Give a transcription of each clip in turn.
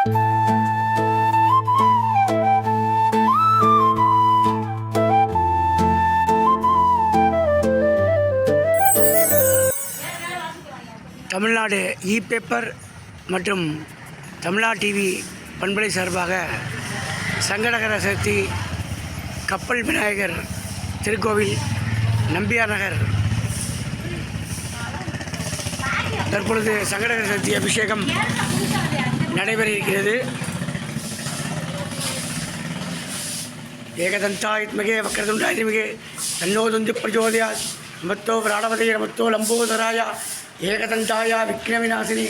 தமிழ்நாடு இ-பேப்பர் மற்றும் தமிழா டிவி பண்பலை சார்பாக சங்கடகர சதுர்த்தி கப்பல் விநாயகர் திருக்கோவில் நம்பியார் நகர் தற்பொழுது சங்கடகர சதுர்த்தி அபிஷேகம் நடைபெற இருக்கிறது. ஏகதந்தாயுத்மகே வக்ரதுண்டாயுதமிகே தன்னோதுந்து பிரச்சோதயாத் நமத்தோ பிராணபதே நமத்தோ லம்போதராய ஏகதந்தாய விக்னவிநாசினி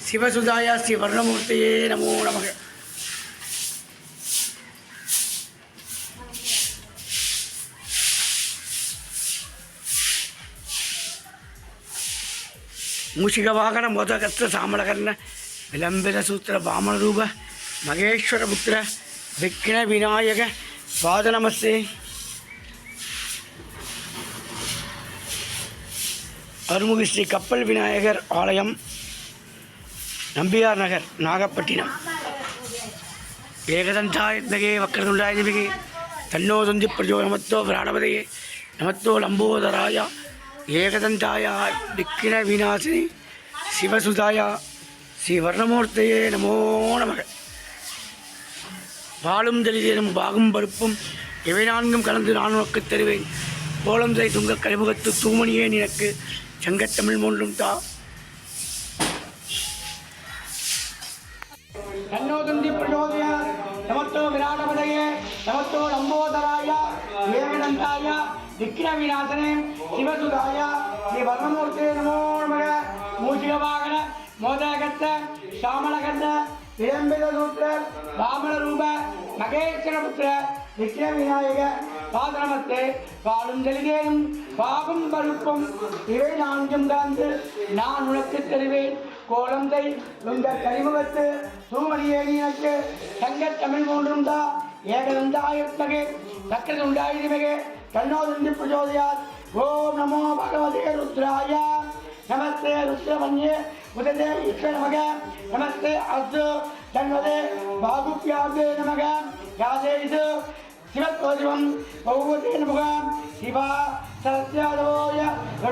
சிவசுதாய ஸ்ரீ வர்ணமூர்த்தியே நமோ நமக. மூஷிகவாகன மோதகஸ்த சாமலகர்ண விளம்பிர சூத்திர வாமனரூப மகேஸ்வரபுத்திர விக்ன விநாயக பாதநமஸ்தே. அருள்மிகு ஸ்ரீ கப்பல் விநாயகர் ஆலயம், நம்பியார் நகர், நாகப்பட்டினம். ஏகதந்தாயுத்மகே வக்ரதுண்டாயுதமிகே தன்னோதுந்தி பிரஜோ நமத்தோ பிராணபதையே நமத்தோ லம்போதராய ஏகதந்தாய விக்ன விநாசினி சிவசுதாய ஸ்ரீ வர்ணமூர்த்தியே நமோ நமக. பாலும் தெளிதேனும் பாகும் பருப்பும் இவை நான்கும் கலந்து நான் உனக்கு தருவேன். கோலம் செய் துங்க கழிமுகத்து தூமணியே நினக்கு செங்கத்தமிழ் மூன்றும் தா. தன்னோதுந்தி பிரச்சோதய நமத்தோ விராடபதையே நமத்தோ லம்போதராய ஏகதந்தாய விக்ன விநாசனே சிவசுதாய ஸ்ரீ வர்ணமூர்த்தியே நமோ நமக. மூஷிகவாகன மோதகத்த சாமலகந்த விளம்பிர சூத்திர வாமன ரூப மகேஸ்வரபுத்திர விக்ன விநாயக பாதநமஸ்தே. பாலும் தெளிதேனும் பாகும் பருப்பும் இவை நான்கும் கலந்து நான் உனக்கு தருவேன். கோலம் செய் உங்க கரிமுகத்து தூமணியே எனக்கு சங்கத் தமிழ் மூன்றும் தா. ஏகதந்தாயுத்மகே வக்ரதுண்டாயுதமிகே தன்னோதுந்தி பிரச்சோதயாத். ஓம் நமோ பகவதே ருத்ராய நமஸ்தே ருத்ரமன்யே உததே ஈஸ்வர நமக. நமஸ்தே அஸ்து தன்வதே பாகுப்யாதே நமக. யாதே இது சிவத்வஜம் பௌவதே நமக. சிவா சரஸ்யாதவோய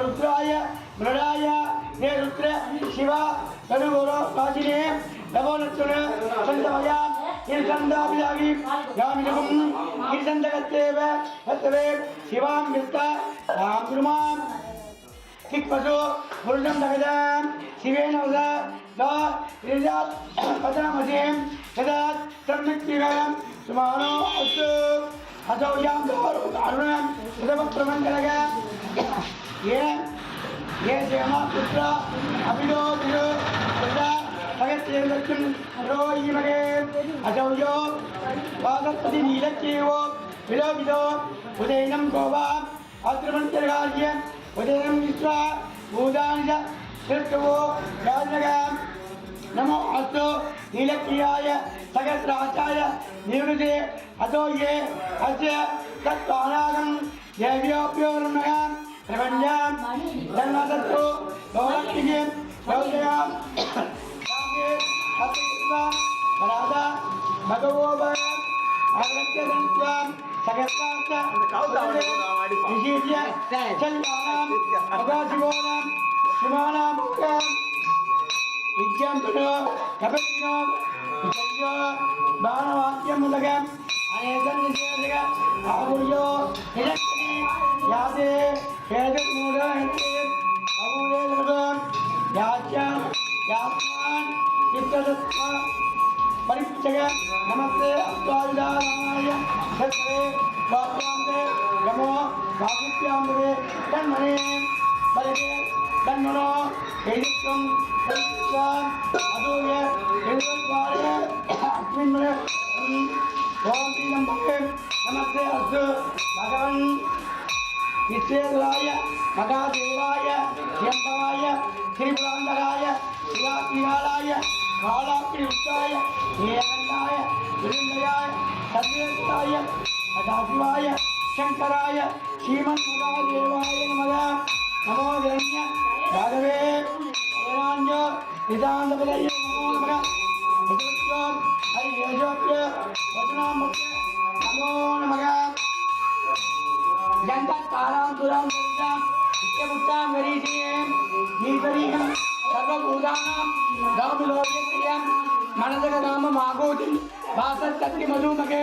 ருத்ராய மிருடாய நே ருத்ர சிவா கருகோரோ காசினே நவோனத்துன சந்தமயா இருசந்தாபிதாகி யாமினகும் இருசந்தகத்தேவ தத்தவே சிவாம் விருத்த ராம் குருமாம் கிக்பசோ புருஷம் தகதாம் சிவேன வத தா இரிஜாத் பதனமசேம் ததாத் சர்மித்விகாம் சுமானோ அஸ்து அசௌயாம் அருணம் உதவப்பிரமண்டலக ஏ சேமா புத்ரா அபிலோ திரு பிரதா சகத்தேர்தற்கும் ரோயிமகே அசௌயோ வாசப்பதி நீலச்சேவோ விலோகிதோ உதயனம் கோவா ஆத்திரமந்தரகாரிய உதயம் விஸ்வா பூதானித திருத்தவோ ராஜனகம் நமோ அஸ்து நீலக்கிரியாய சகசிராச்சாய நிவృతే அதோ ஏ அஸ்ய தத்வானாகம் தேவ்யோப்யோ நகம் பிரபஞ்சம் தன்மதத்தோ பவலக்திகே பௌதயாம் சாமே அத்திஸ்வா பராதா பகவோபய அகலத்யதன்த்வாம் சகஸ்ரார்த்த விசேஷ்ய சல்யானாம் அகாசிவோனாம் சிவானாம் முகம் வித்யம் புனோ கபத்தினோ விசல்யோ பானவாக்கியம் உலகம் அநேகன் நிசேஷக ஆபுரியோ நிலக்கணி யாதே ஏதத் மூலஹெத்தே பவுலே லகம் யாச்சான் யாத்மான் சித்ததத்மா பரிச்சய நமஸ்தே அஸ்வாதிதானாய சத்ரே வாக்யாந்தே நமோ வாகுப்யாந்தே தன்மனே பலகே தன்மனோ எழுத்தும் பரிச்சான் அதோய எழுதல்வாய அஸ்மின்மன ஓம் ஸ்ரீநம்பகே நமஸ்தே அஸ்து பகவன் விஸ்வேஸ்வராய மகாதேவாய சியம்பவாய திரிபுராந்தகாய சிவாத்மிகாலாய காலாக்கிரி உத்தாய ஏகண்டாய விருந்தயாய சர்வேஸ்வராய சதாசிவாய சங்கராய ஸ்ரீமன் மகாதேவாய நமக. நமோ கிரண்ய ராகவே வேதாஞ்சோ நிதாந்தபதயே நமோ நமக. नमो नमः जंतारां दुरां दुरां नित्यमुत्तां गरीषियं नीतरीहं सर्वभूतानां दामुलोक्यं मनदगनाम मागोतिं वासत्तत्ति मधुमके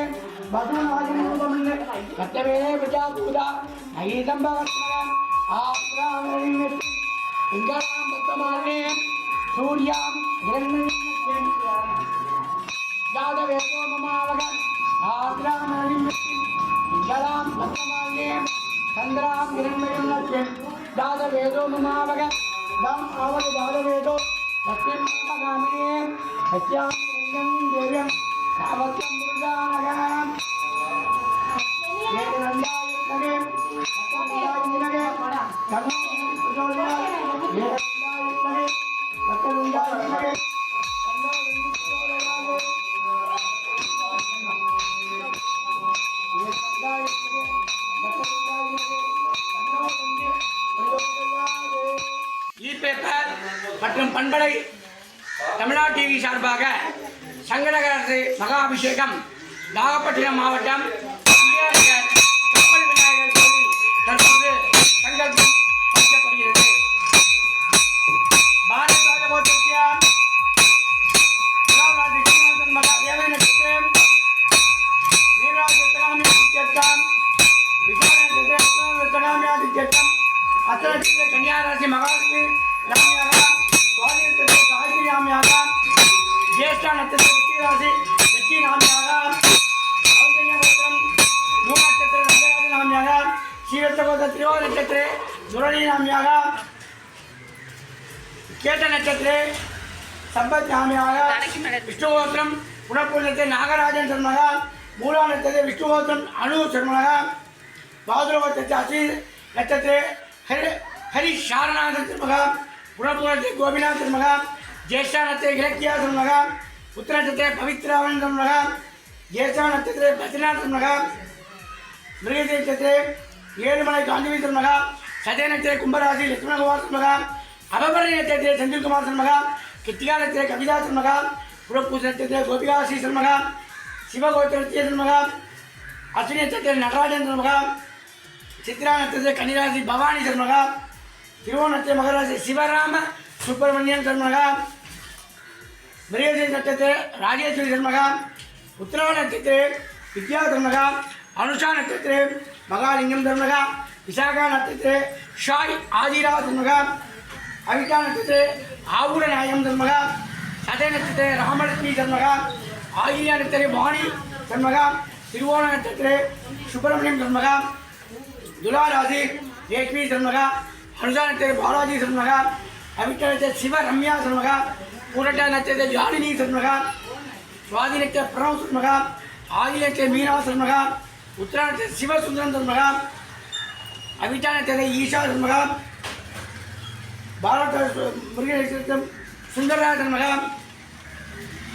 मधुनाजिनोमन्ने कत्तवेले प्रजापूता नयीसंभवत्मकं आप्रामणिं इंगानां वर्तमाने सूर्यां हिरण्यं जातवेदो ममावगं आप्रामणिं इंगानां वर्तमाने चंद्रां हिरण्यं जातवेदो ममावगं दम आवग जातवेदो सत्यं मगामिने सत्यां देव्यं सावत्यं दुर्गानगं वेदनन्दाय नगे மற்றும் பண்பலை தமிழ்நாடு டிவி சார்பாக சங்கரகர மகாபிஷேகம் நாகப்பட்டினம் மாவட்டம் கப்பல் விநாயகர் கோவில் தற்போது சங்கல்பம் வைக்கப்படுகிறது. कन्याराशि महालक्ष्मी नाम्यागा स्वाति गायत्री नाम्यागा ज्येष्ठ नक्षत्र राशि लक्ष्मी नाम्यागा औजन्यगोत्रम मूल नक्षत्र नगराज नाम्यागा श्रीरत्नगोत्र त्रियोद नक्षत्रे दुरणी नाम्यागा केट नक्षत्रे संपत् नाम्यागा विष्णुगोत्रम पुनर्पुण्यते नागराजन शर्मगा मूला नक्षत्रे विष्णुगोत्रम अनु शर्मगा भाद्रवोत्र अश्विनी नक्षत्रे हरि शारनाथ मगा पुनर्पुनर्ते गोपीनाथ मगा ज्येष्ठा नक्षत्रे इलक्या मगा उत्तर नक्षत्रे पवित्रावण मगा ज्येष्ठा नक्षत्रे बद्रीनाथ मगा मृगते नक्षत्रे येलुमलै गांधी मगा सदय नक्षत्रे कुंभराशि लक्ष्मण कुमार मगा अभभरणी नक्षत्रे संजीव कुमार मगा कृत्तिका नक्षत्रे कविदास मगा पुरपूज नक्षत्रे गोपिकाशी मगा शिवगोत्र मगा अश्विनी नक्षत्रे नटराजन मगा चित्रा नक्षत्रे कन्याराशि भवानी शर्मगा तिरुवोण नक्षत्रे मकराशि शिवराम सुब्रमण्यन शर्मगा मृगशीर्ष नक्षत्रे राजेश्वरी शर्मगा उत्तरायण नक्षत्रे विद्या शर्मगा अनुषा नक्षत्रे मगालिंगम शर्मगा विशाखा नक्षत्रे शाई आदिराज शर्मगा अविटा नक्षत्रे आवूर नायम शर्मगा सदय नक्षत्रे रामलक्ष्मी शर्मगा आयिल्य नक्षत्रे वाणी शर्मगा तिरुवोण नक्षत्रे सुब्रमण्यम शर्मगा तुला राशि रेशमी शर्मगा अनुषा नक्षत्रे बालाजी शर्मगा अविटा नक्षत्रे शिव रम्या शर्मगा पूरटा नक्षत्रे जानिनी शर्मगा स्वाति नक्षत्रे प्रणव शर्मगा आयिल्य नक्षत्रे मीना शर्मगा उत्तरा नक्षत्रे शिव सुंदरम शर्मगा अविटा नक्षत्रे ईशा शर्मगा बालट मृग नक्षत्रे सुंदरराज शर्मगा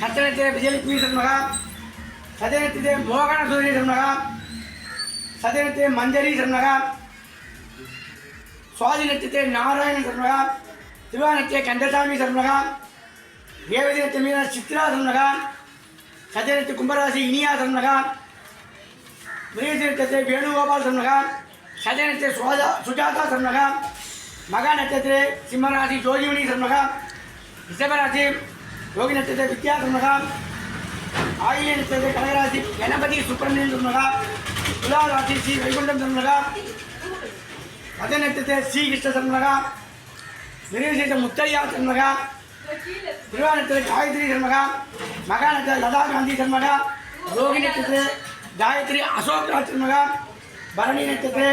हस्त नक्षत्रे विजयलक्ष्मी शर्मगा सदय नक्षत्रे मोहन सूर्य शर्मगा सदय नक्षत्रे मंजरी शर्मगा स्वाति नक्षत्रे नारायण शर्मगा तिरुवा नक्षत्रे कंदस्वामी शर्मगा रेवती नक्षत्रे मीना चित्रा शर्मगा सदय नक्षत्रे कुंभराशि इनिया शर्मगा मृगशीर्ष नक्षत्रे वेणुगोपाल शर्मगा सदय नक्षत्रे सुजाता शर्मगा मगा नक्षत्रे सिंहराशि जोजीमणि शर्मगा वृषभ राशि योगी नक्षत्रे विद्या शर्मगा आयिल्य नक्षत्रे कनकराशि गणपति सुब्रमण्यन शर्मगा तुला राशि श्री वैकुंठम शर्मगा मदन नक्षत्रे श्री कृष्ण शर्मगा मृगशीर्ष मुत्तय्या शर्मगा तिरुवा नक्षत्रे गायत्री शर्मगा मगा नक्षत्रे लता गांधी शर्मगा योगी नक्षत्रे गायत्री अशोक राज शर्मगा भरणी नक्षत्रे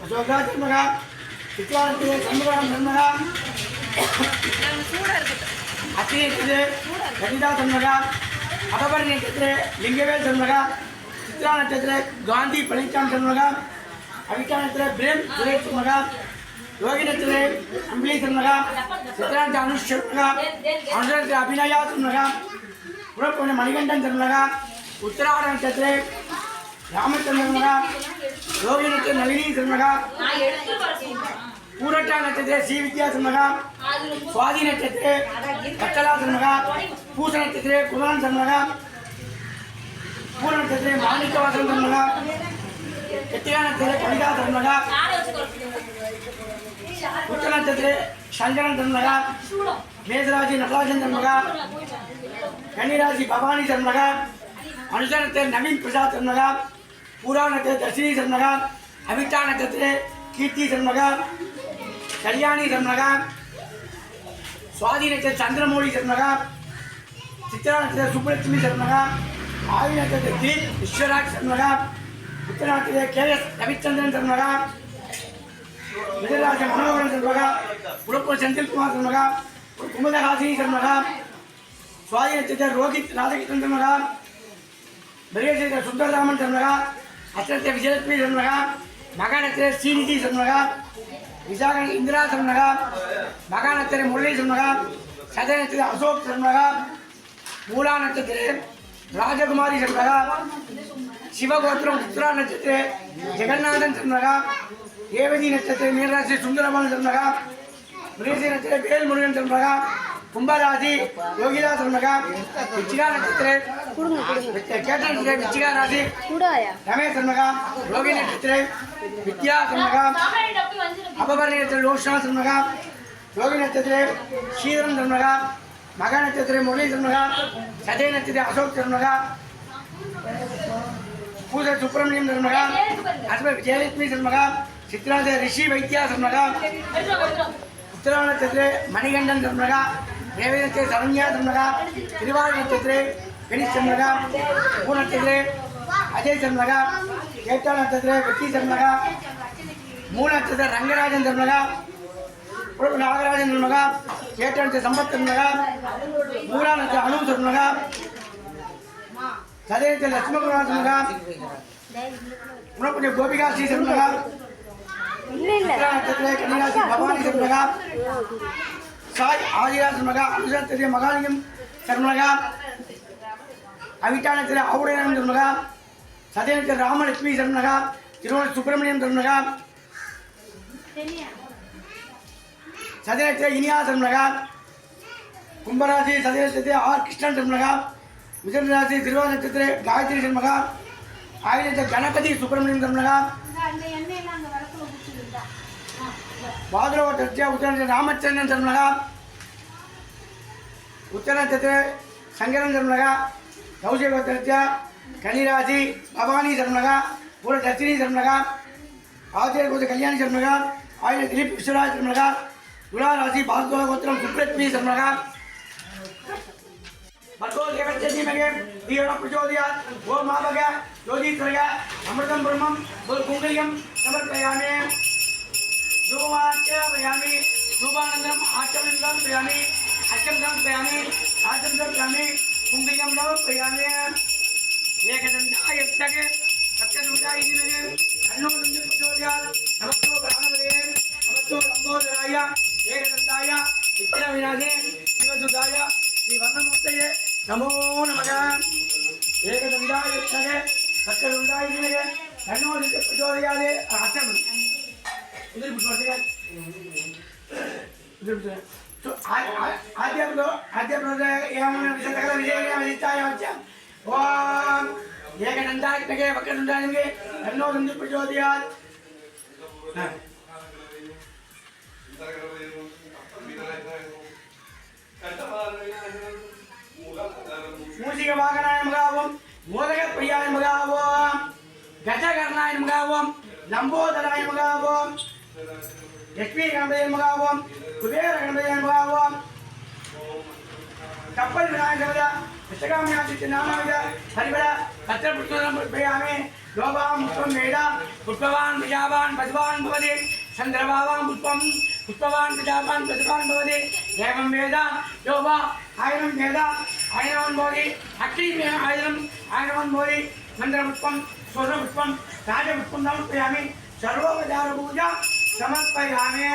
अशोक राज शर्मगा चित्रा नक्षत्रे शंभुराम शर्मगा अश्विनी नक्षत्रे ललिता शर्मगा अभभरणी नक्षत्रे लिंगवेल शर्मगा चित्रा नक्षत्रे गांधी पळनिस्वामी शर्मगा अविटा नक्षत्रे प्रेम सुरेश शर्मगा योगी नक्षत्रे अंबली शर्मगा चित्रा नक्षत्रे अनुष शर्मगा अनुष नक्षत्रे अभिनया शर्मगा पुनर्पुण्य मणिकंठन शर्मगा उत्तरायण नक्षत्रे रामचंद्र शर्मगा योगी नक्षत्रे नलिनी शर्मगा पूरटा नक्षत्रे श्री विद्या शर्मगा स्वाति नक्षत्रे कच्चला शर्मगा पूष नक्षत्रे कुमार शर्मगा பூரணத்திலே மாணிக்கவாசன் தர்மகா கெட்டியானத்திலே கவிதா தர்மகா உத்தரத்திலே சங்கரன் தர்மகா மேதராஜி நடராஜன் தர்மகா கன்னிராஜி பவானி தர்மகா அனுசனத்திலே நவீன் பிரசாத் தர்மகா புராணத்திலே தர்ஷினி தர்மகா அவிட்டானத்திலே கீர்த்தி தர்மகா கல்யாணி தர்மகா சுவாதீனத்திலே சந்திரமௌழி தர்மகா சித்திரானத்திலே சுப்புலட்சுமி தர்மகா ஆயுநத்திலே தீப் விஸ்வராஜ் தர்மகா உத்தராத்திலே கேஎஸ் ரவிச்சந்திரன் தர்மகா விஜயராஜ மனோகரன் தர்மகா உடுப்பூர் செந்தில்குமார் தர்மகா குமுதஹாசினி தர்மகா சுவாதீனத்திலே ரோஹித் ராதகிருஷ்ணன் தர்மகா பிரகேசத்திலே சுந்தரராமன் தர்மகா அஷ்டத்திலே விஜயலட்சுமி தர்மகா மகானத்திலே ஸ்ரீநிதி தர்மகா விசாகன் இந்திரா தர்மகா மகானத்திலே முரளி தர்மகா சதனத்திலே அசோக் தர்மகா மூலா நட்சத்திரே ராஜகுமாரி தர்மகா சிவகோத்திரம் உத்திரா நட்சத்திரே ஜெகநாதன் தர்மகா ரேவதி நட்சத்திரே மீனராசி சுந்தரபான் தர்மகா மிருகசி நட்சத்திரே வேல்முருகன் தர்மகா கும்பராசி யோகிலா தர்மகா விச்சிகா நட்சத்திரே கேட்ட நட்சத்திரே விச்சிகா ராசி ரமேஷ் தர்மகா ரோகி நட்சத்திரே வித்யா தர்மகா அபபரணி நட்சத்திரே லோஷனா தர்மகா யோகி நட்சத்திரே ஸ்ரீதரன் தர்மகா மகா நட்சத்திரே முரளி தர்மகா சதய நட்சத்திரே அசோக் தர்மகா பூஜை சுப்பிரமணியம் தர்மகா அஸ்ம விஜயலட்சுமி தர்மகா சித்ராஜ ரிஷி வைத்தியா தர்மகா உத்தரா நட்சத்திரே மணிகண்டன் தர்மகா ரேவதி நட்சத்திரே சரண்யா தர்மகா திருவாரூர் நட்சத்திரே கணேஷ் தர்மகா பூ நட்சத்திரே அஜய் தர்மகா கேட்டா நட்சத்திரே வெற்றி தர்மகா மூல நட்சத்திரே ரங்கராஜன் தர்மகா நாகராஜன் தர்மகா கேட்ட நட்சத்திரே சம்பத் தர்மகா மூலா நட்சத்திரே அனு தர்மகா சதயத்தில் லட்சுமகுமார தர்மகா உணவுடைய கோபிகா ஸ்ரீ தர்மகா நட்சத்திரே கன்னிராசி பவானி தர்மகா சாய் ஆதிரா தர்மகா அனுசத்திலே மகாலிங்கம் தர்மகா அவிட்டானத்திலே ஆவுடையானம் தர்மகா சதயத்தில் ராமலட்சுமி தர்மகா திருவண்ண சுப்பிரமணியம் தர்மகா சதயத்திலே இனியா தர்மகா கும்பராசி சதயத்திலே ஆர் கிருஷ்ணன் தர்மகா மிதனராசி திருவாரூர் நட்சத்திரே காயத்ரி தர்மகா ஆயுதத்தை கணபதி சுப்பிரமணியம் தர்மகா பாதுரவ தர்த்தியா உத்தர ராமச்சந்திரன் தர்மகா உத்தர நட்சத்திரே சங்கரன் தர்மகா கௌசிக தர்த்தியா கன்னிராசி பவானி தர்மகா பூர தர்ஷினி தர்மகா ஆதித்ய கோத்திர கல்யாணி தர்மகா ஆயுத திலீப் விஸ்வராஜ் தர்மகா துலா ராசி பாஸ்கர கோத்திரம் சுப்ரத்மி தர்மகா भगवो देवस्य धीमहि धियो न प्रचोदयात् ओम माभग ज्योतिषर्ग अमृतं ब्रह्मं कुंकुमं समर्पयामि धूपमाचयामि धूपानन्तरम् आचमनं समर्पयामि अर्चनं समर्पयामि आचमनं समर्पयामि कुंकुमं समर्पयामि एकदन्ताय यज्ञके सत्यदूताय धीमहि तन्नो प्रचोदयात् नमस्तो गणाधिपतये नमस्तो लम्बोदराय एकदन्ताय विघ्नविनाशे शिवसुताय श्रीवर्णमूर्तये नमो नमः एकदन्ताय यज्ञके सत्यदूताय धीमहि तन्नो प्रचोदयात् आचमनं उधर बुझवाते हैं उधर बुझवाते तो आद्य ये हमने विषय तक विजय ने विजयता है बच्चा ओम ये के नंदा के वक्र नंदा के अन्नो नंद प्रचोदयात् मूषिक वाहनाय मगावम मोदक प्रियाय मगावम गजकर्णाय मगावम लंबोदराय मगावम लक्ष्मी गणपतये मगावम कुबेर गणपतये मगावम कपल विनायक देवता विश्वकाम्यादित्य नामाविद हरिवद पत्र पुष्पं समर्पयामि लोभां पुष्पं वेद पुष्पवान् प्रजावान् पशुवान् भवति चन्द्रभावां पुष्पं पुष्पवान् प्रजावान् पशुवान् भवति एवं वेद लोभा आयनं वेद आयनवान् भवति अग्नि आयनं आयनवान् भवति चन्द्रपुष्पं सूर्यपुष्पं राजपुष्पं समर्पयामि सर्वोपचार पूजा समर्पयामि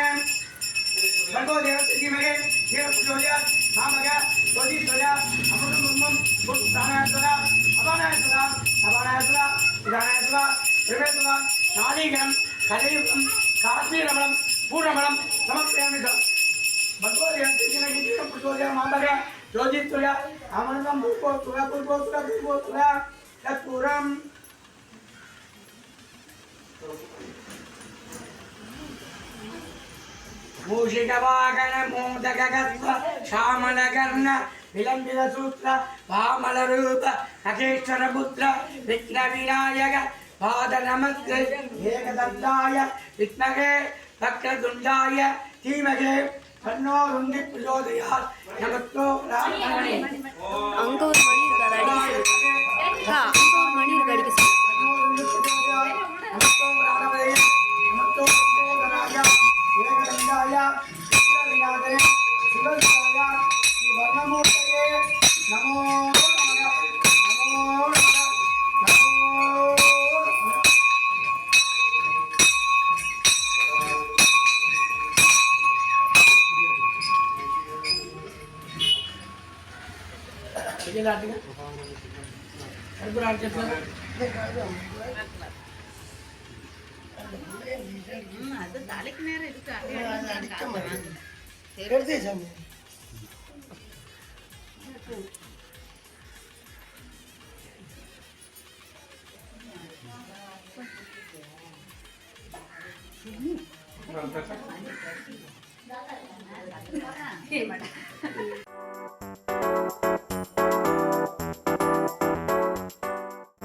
भगवो देवस्य धीमहि धियो न प्रचोदयात् मामग ज्योतिषर्ग अमृतं ब्रह्मं प्राणाय स्वधा अपानाय स्वधा अपानाय स्वधा विधानाय स्वधा त्रिवे स्वधा नालीगणं कदलीफलं काश्मीरफलं पूर्णफलं समर्पयामि भगवो देवस्य धीमहि धियो न प्रचोदयात् मामग ज्योतिषर्ग अमृतं கற்பூரம் மூஷிகவாகன மோதககத்வ ஷாமலகர்ண விலம்பித சூத்ர பாமல ரூப நகேஸ்வர புத்திர விக்ன விநாயக பாத நமஸ்தே ஏகதந்தாய வித்மகே வக்ரதுண்டாய தீமகே தன்னோ ருண்டி பிரச்சோதயாத் நமஸ்தோ ராமணே அங்க ஒரு மணி இருக்காது அடிக்க அங்க ஒரு மணி இருக்கு அடிக்க நமஸ்தோ ராமணே நமஸ்தோ பிரச்சோதயாய ஏகதந்தாய விக்ன விநாயகே சிவசாய ஸ்ரீ வர்ணமூர்த்தயே நமோ நமः நமோ நமः நமோ நமः அது தலைக்கு நேரம் இருக்கு அங்கே